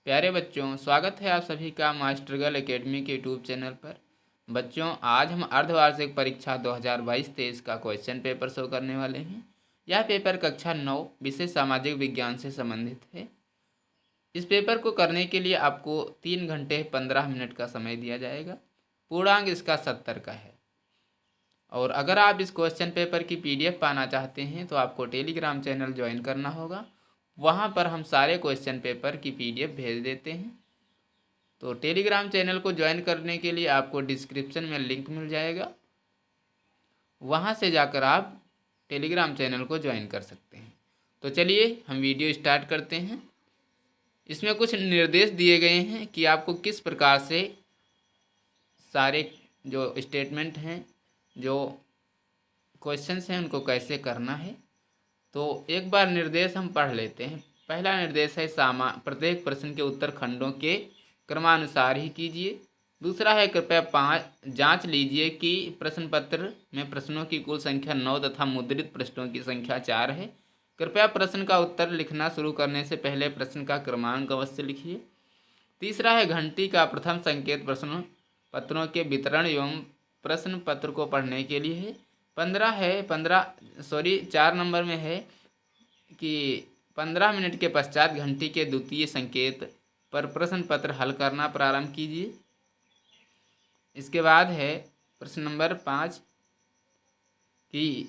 प्यारे बच्चों, स्वागत है आप सभी का मास्टर गर्ल एकेडमी के यूट्यूब चैनल पर। बच्चों, आज हम अर्धवार्षिक परीक्षा 2022-23 का क्वेश्चन पेपर शो करने वाले हैं। यह पेपर कक्षा 9 विषय सामाजिक विज्ञान से संबंधित है। इस पेपर को करने के लिए आपको 3 घंटे 15 मिनट का समय दिया जाएगा। पूर्णांक इसका 70 का है। और अगर आप इस क्वेश्चन पेपर की PDF पाना चाहते हैं तो आपको टेलीग्राम चैनल ज्वाइन करना होगा। वहाँ पर हम सारे क्वेश्चन पेपर की PDF भेज देते हैं। तो टेलीग्राम चैनल को ज्वाइन करने के लिए आपको डिस्क्रिप्शन में लिंक मिल जाएगा, वहाँ से जाकर आप टेलीग्राम चैनल को ज्वाइन कर सकते हैं। तो चलिए हम वीडियो स्टार्ट करते हैं। इसमें कुछ निर्देश दिए गए हैं कि आपको किस प्रकार से सारे जो स्टेटमेंट हैं, जो क्वेश्चंस हैं, उनको कैसे करना है। तो एक बार निर्देश हम पढ़ लेते हैं। पहला निर्देश है प्रत्येक प्रश्न के उत्तर खंडों के क्रमानुसार ही कीजिए। दूसरा है कृपया जांच लीजिए कि प्रश्न पत्र में प्रश्नों की कुल संख्या 9 तथा मुद्रित पृष्ठों की संख्या 4 है। कृपया प्रश्न का उत्तर लिखना शुरू करने से पहले प्रश्न का क्रमांक अवश्य लिखिए। तीसरा है घंटी का प्रथम संकेत प्रश्न पत्रों के वितरण एवं प्रश्न पत्र को पढ़ने के लिए है। 4 नंबर में है कि 15 मिनट के पश्चात घंटी के द्वितीय संकेत पर प्रश्न पत्र हल करना प्रारंभ कीजिए। इसके बाद है प्रश्न नंबर 5 कि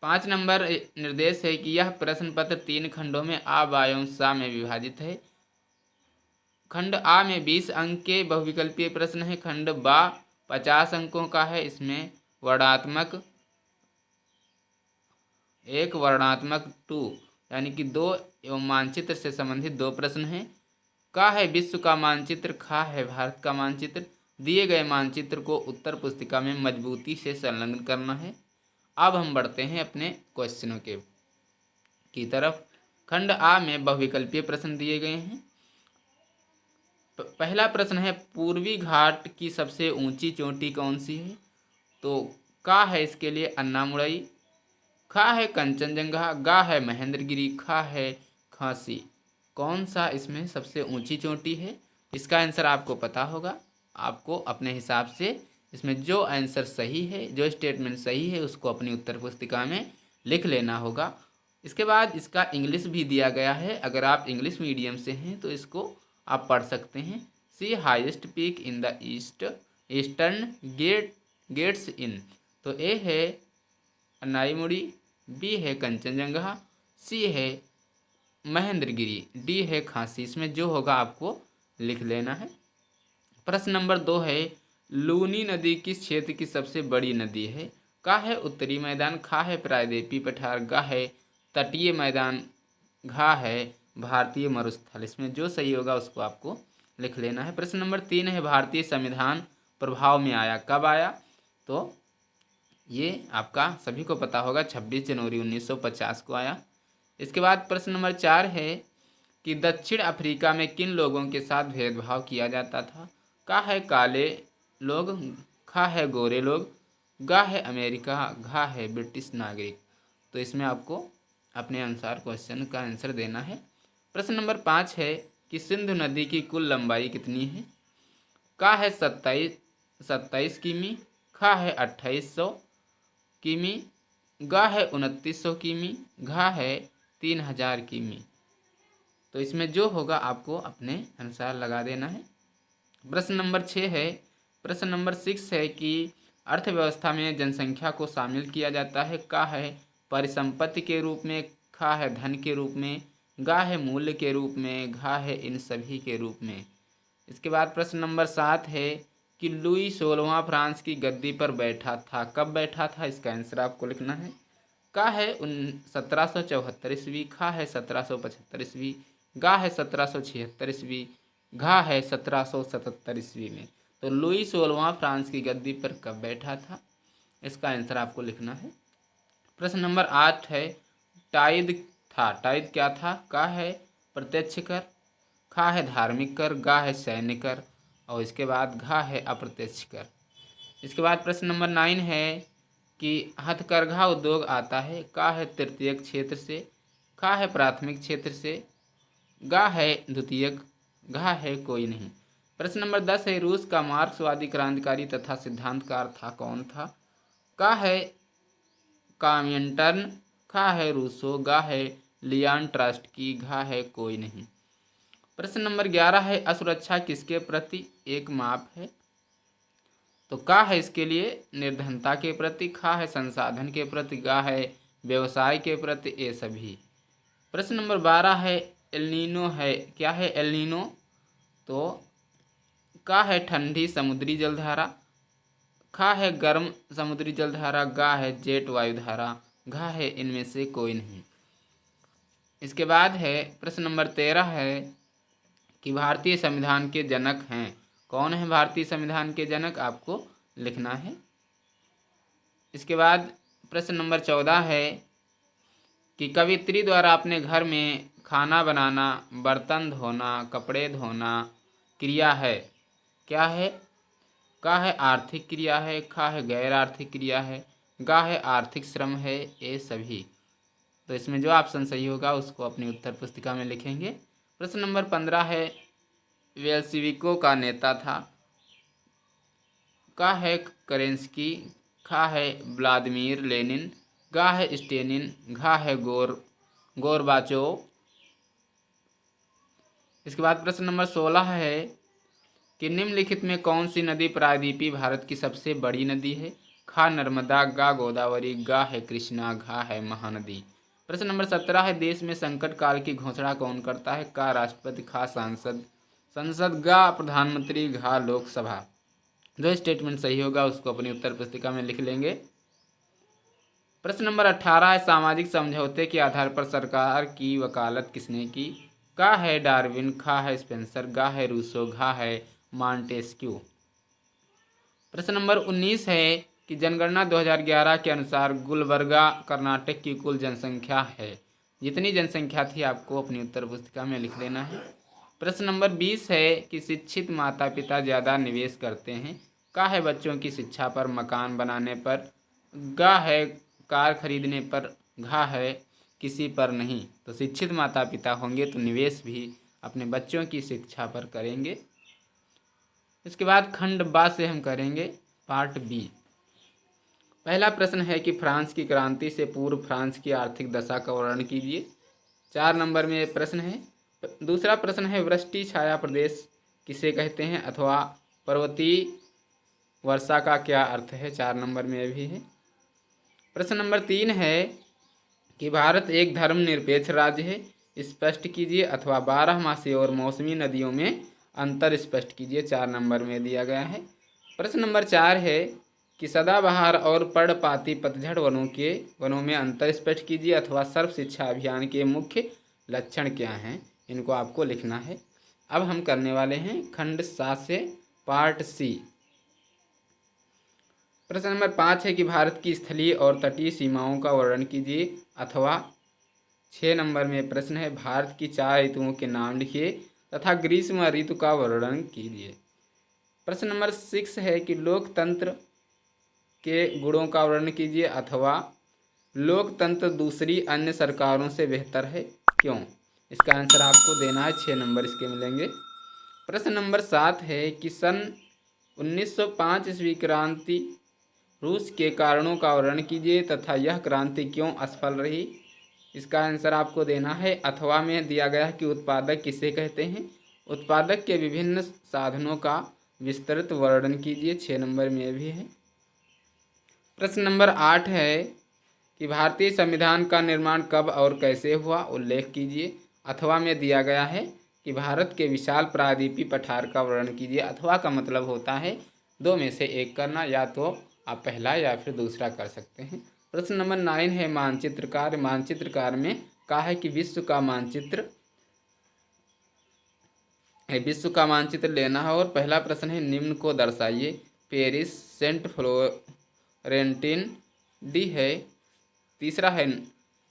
5 नंबर निर्देश है कि यह प्रश्न पत्र 3 खंडों में आ, बा एवं सा में विभाजित है। खंड आ में 20 अंक के बहुविकल्पीय प्रश्न है। खंड बा 50 अंकों का है। इसमें वर्णात्मक 1, वर्णात्मक 2 यानी कि 2 एवं मानचित्र से संबंधित 2 प्रश्न हैं। का है विश्व का मानचित्र, खा है भारत का मानचित्र। दिए गए मानचित्र को उत्तर पुस्तिका में मजबूती से संलग्न करना है। अब हम बढ़ते हैं अपने क्वेश्चनों की तरफ। खंड आ में बहुविकल्पीय प्रश्न दिए गए हैं। पहला प्रश्न है पूर्वी घाट की सबसे ऊंची चोटी कौन सी है। तो का है इसके लिए अन्नामुड़ई, खा है कंचनजंगा, गा है महेंद्रगिरी, खा है खांसी। कौन सा इसमें सबसे ऊंची चोटी है? इसका आंसर आपको पता होगा। आपको अपने हिसाब से इसमें जो आंसर सही है, जो स्टेटमेंट सही है, उसको अपनी उत्तर पुस्तिका में लिख लेना होगा। इसके बाद इसका इंग्लिश भी दिया गया है। अगर आप इंग्लिश मीडियम से हैं तो इसको आप पढ़ सकते हैं। सी highest peak in the Eastern Ghats in. तो ए है अन्नाईमुड़ी, बी है कंचनजंगा, सी है महेंद्रगिरी, डी है खांसी। इसमें जो होगा आपको लिख लेना है। प्रश्न नंबर 2 है लूनी नदी किस क्षेत्र की सबसे बड़ी नदी है। का है उत्तरी मैदान, खा है प्रायद्वीपीय पठार, गा है तटीय मैदान, घा है भारतीय मरुस्थल। इसमें जो सही होगा उसको आपको लिख लेना है। प्रश्न नंबर 3 है भारतीय संविधान प्रभाव में आया, कब आया। तो ये आपका सभी को पता होगा, 26 जनवरी 1950 को आया। इसके बाद प्रश्न नंबर 4 है कि दक्षिण अफ्रीका में किन लोगों के साथ भेदभाव किया जाता था। का है काले लोग, खा है गोरे लोग, गा है अमेरिका, घा है ब्रिटिश नागरिक। तो इसमें आपको अपने अनुसार क्वेश्चन का आंसर देना है। प्रश्न नंबर 5 है कि सिंधु नदी की कुल लंबाई कितनी है। का है 27 किमी, खा है 2800 किमी, गा है 2900 किमी, घा है 3000 किमी। तो इसमें जो होगा आपको अपने अनुसार लगा देना है। प्रश्न नंबर 6 है प्रश्न नंबर 6 है कि अर्थव्यवस्था में जनसंख्या को शामिल किया जाता है। का है परिसंपत्ति के रूप में, खा है धन के रूप में, गा है मूल्य के रूप में, घा है इन सभी के रूप में। इसके बाद प्रश्न नंबर 7 है कि लुई 16वां फ्रांस की गद्दी पर बैठा था, कब बैठा था। इसका आंसर आपको लिखना है। का है 1774 ईस्वी, खा है 1775 ईस्वी, गा है 1776 ईस्वी, घा है 1777 ईस्वी में। तो लुई 16वां फ्रांस की गद्दी पर कब बैठा था, इसका आंसर आपको लिखना है। प्रश्न नंबर 8 है टाइद था, टाइद क्या था। का है प्रत्यक्ष कर, खा है धार्मिक कर, गा है सैन्य कर, और इसके बाद घा है अप्रत्यक्ष कर। इसके बाद प्रश्न नंबर 9 है कि हथकरघा उद्योग आता है। का है तृतीयक क्षेत्र से, खा है प्राथमिक क्षेत्र से, गा है द्वितीयक, घा है कोई नहीं। प्रश्न नंबर 10 है रूस का मार्क्सवादी क्रांतिकारी तथा सिद्धांतकार था कौन था? का है कॉमिंटर्न, खा है रूसो, गा है लियान ट्रॉट्स्की, घा है कोई नहीं। प्रश्न नंबर 11 है असुरक्षा किसके प्रति एक माप है? तो का है इसके लिए निर्धनता के प्रति, खा है संसाधन के प्रति, गा है व्यवसाय के प्रति, ये सभी। प्रश्न नंबर 12 है एल्नीनो है, क्या है एल्नीनो? तो का है ठंडी समुद्री जलधारा, खा है गर्म समुद्री जलधारा, गा है जेट वायुधारा, घा है इनमें से कोई नहीं। इसके बाद है प्रश्न नंबर 13 है कि भारतीय संविधान के जनक हैं कौन है? भारतीय संविधान के जनक आपको लिखना है। इसके बाद प्रश्न नंबर 14 है कि कवियत्री द्वारा अपने घर में खाना बनाना, बर्तन धोना, कपड़े धोना क्रिया है, क्या है? का है आर्थिक क्रिया है, खा है गैर आर्थिक क्रिया है, गा है आर्थिक श्रम है, ये सभी। तो इसमें जो ऑप्शन सही होगा उसको अपनी उत्तर पुस्तिका में लिखेंगे। प्रश्न नंबर 15 है वेल्सिविको का नेता था, का है करेंस्की, खा है व्लादिमीर लेनिन, गा है स्टेनिन, घा है गोरबाचोव। इसके बाद प्रश्न नंबर 16 है कि निम्नलिखित में कौन सी नदी प्रायद्वीपीय भारत की सबसे बड़ी नदी है? खा नर्मदा, गा गोदावरी, गा है कृष्णा, घा है महानदी। प्रश्न नंबर 17 है देश में संकट काल की घोषणा कौन करता है? का राष्ट्रपति, खा संसद, गा प्रधानमंत्री, घा लोकसभा। जो स्टेटमेंट सही होगा उसको अपनी उत्तर पुस्तिका में लिख लेंगे। प्रश्न नंबर 18 है सामाजिक समझौते के आधार पर सरकार की वकालत किसने की? का है डार्विन, खा है स्पेंसर, गा है रूसो, घा है मॉन्टेस्क्यू। प्रश्न नंबर 19 है कि जनगणना 2011 के अनुसार गुलबर्गा कर्नाटक की कुल जनसंख्या है, जितनी जनसंख्या थी आपको अपनी उत्तर पुस्तिका में लिख देना है। प्रश्न नंबर 20 है कि शिक्षित माता पिता ज़्यादा निवेश करते हैं, का है बच्चों की शिक्षा पर, मकान बनाने पर, गा है कार खरीदने पर, घा है किसी पर नहीं। तो शिक्षित माता पिता होंगे तो निवेश भी अपने बच्चों की शिक्षा पर करेंगे। इसके बाद खंड बा से हम करेंगे पार्ट बी। पहला प्रश्न है कि फ्रांस की क्रांति से पूर्व फ्रांस की आर्थिक दशा का वर्णन कीजिए, 4 नंबर में प्रश्न है। दूसरा प्रश्न है वृष्टि छाया प्रदेश किसे कहते हैं अथवा पर्वतीय वर्षा का क्या अर्थ है, 4 नंबर में भी है। प्रश्न नंबर 3 है कि भारत एक धर्मनिरपेक्ष राज्य है, स्पष्ट कीजिए अथवा 12मासी और मौसमी नदियों में अंतर स्पष्ट कीजिए, 4 नंबर में दिया गया है। प्रश्न नंबर 4 है कि सदाबहार और पर्णपाती पतझड़ वनों में अंतर स्पष्ट कीजिए अथवा सर्व शिक्षा अभियान के मुख्य लक्षण क्या हैं, इनको आपको लिखना है। अब हम करने वाले हैं खंड 7 से पार्ट सी। प्रश्न नंबर 5 है कि भारत की स्थलीय और तटीय सीमाओं का वर्णन कीजिए अथवा 6 नंबर में प्रश्न है भारत की 4 ऋतुओं के नाम लिखिए तथा ग्रीष्म ऋतु का वर्णन कीजिए। प्रश्न नंबर 6 है कि लोकतंत्र के गुणों का वर्णन कीजिए अथवा लोकतंत्र दूसरी अन्य सरकारों से बेहतर है, क्यों? इसका आंसर आपको देना है, 6 नंबर इसके मिलेंगे। प्रश्न नंबर 7 है कि सन 1905 ईस्वी क्रांति रूस के कारणों का वर्णन कीजिए तथा यह क्रांति क्यों असफल रही, इसका आंसर आपको देना है। अथवा में दिया गया है कि उत्पादक किसे कहते हैं, उत्पादक के विभिन्न साधनों का विस्तृत वर्णन कीजिए, 6 नंबर में भी है। प्रश्न नंबर 8 है कि भारतीय संविधान का निर्माण कब और कैसे हुआ, उल्लेख कीजिए। अथवा में दिया गया है कि भारत के विशाल प्रायद्वीपीय पठार का वर्णन कीजिए। अथवा का मतलब होता है 2 में से एक करना, या तो आप पहला या फिर दूसरा कर सकते हैं। प्रश्न नंबर 9 है मानचित्रकार। मानचित्रकार में कहा है कि विश्व का मानचित्र लेना है। और पहला प्रश्न है निम्न को दर्शाइए। पेरिस, सेंट फ्लोरेंटिन, डी है। तीसरा है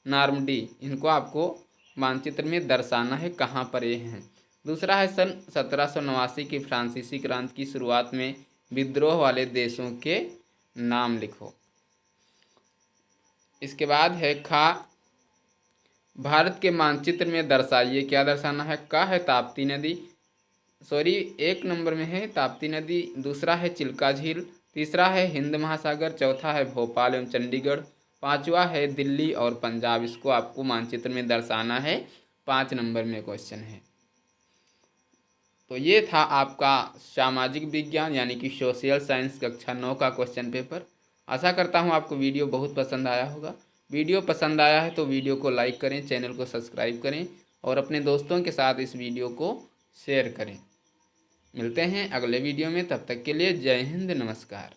नॉर्मडी, इनको आपको मानचित्र में दर्शाना है कहाँ पर ये हैं। दूसरा है सन 1789 की फ्रांसीसी क्रांति की शुरुआत में विद्रोह वाले देशों के नाम लिखो। इसके बाद है खा भारत के मानचित्र में दर्शाइए, क्या दर्शाना है? का है ताप्ती नदी, सॉरी, 1 नंबर में है ताप्ती नदी, दूसरा है चिल्का झील, तीसरा है हिंद महासागर, चौथा है भोपाल एवं चंडीगढ़, पांचवा है दिल्ली और पंजाब। इसको आपको मानचित्र में दर्शाना है, 5 नंबर में क्वेश्चन है। तो ये था आपका सामाजिक विज्ञान यानी कि सोशल साइंस कक्षा 9 का क्वेश्चन पेपर। आशा करता हूँ आपको वीडियो बहुत पसंद आया होगा। वीडियो पसंद आया है तो वीडियो को लाइक करें, चैनल को सब्सक्राइब करें और अपने दोस्तों के साथ इस वीडियो को शेयर करें। मिलते हैं अगले वीडियो में, तब तक के लिए जय हिंद, नमस्कार।